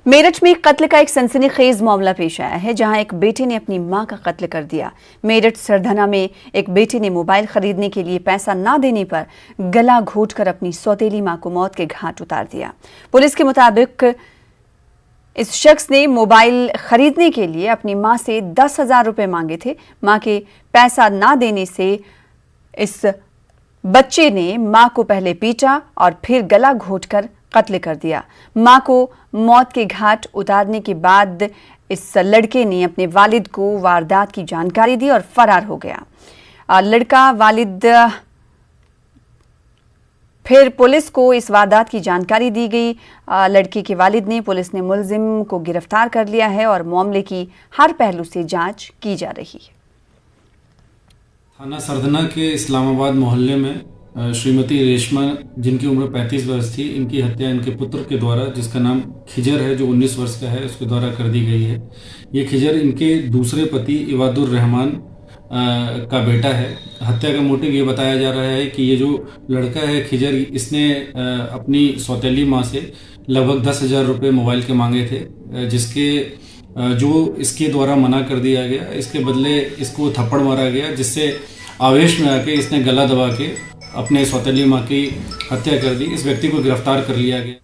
मेरठ में कत्ल का एक सनसनीखेज मामला पेश आया है, जहां एक बेटे ने अपनी मां का कत्ल कर दिया। मेरठ सरधना में एक बेटे ने मोबाइल खरीदने के लिए पैसा ना देने पर गला घोंटकर अपनी सौतेली मां को मौत के घाट उतार दिया। पुलिस के मुताबिक इस शख्स ने मोबाइल खरीदने के लिए अपनी मां से 10,000 रुपए मांगे थे। मां के पैसा ना देने से इस बच्चे ने मां को पहले पीटा और फिर गला घोंटकर कत्ल कर दिया। मां को मौत के घाट उतारने के बाद इस लड़के ने अपने वालिद को वारदात की जानकारी दी और फरार हो गया। लड़का वालिद फिर पुलिस को इस वारदात की जानकारी दी गई। लड़के के वालिद ने पुलिस ने मुलजिम को गिरफ्तार कर लिया है और मामले की हर पहलू से जांच की जा रही है। थाना सरधना के इस्लामाबाद मोहल्ले में श्रीमती रेशमा, जिनकी उम्र 35 वर्ष थी, इनकी हत्या इनके पुत्र के द्वारा, जिसका नाम खिजर है, जो 19 वर्ष का है, उसके द्वारा कर दी गई है। ये खिजर इनके दूसरे पति इबादुर रहमान का बेटा है। हत्या का मोटिव ये बताया जा रहा है कि ये जो लड़का है खिजर, इसने अपनी सौतेली माँ से लगभग 10,000 रुपये मोबाइल के मांगे थे, जिसके जो इसके द्वारा मना कर दिया गया। इसके बदले इसको थप्पड़ मारा गया, जिससे आवेश में आके इसने गला दबा के अपने सौतेली माँ की हत्या कर दी। इस व्यक्ति को गिरफ्तार कर लिया गया।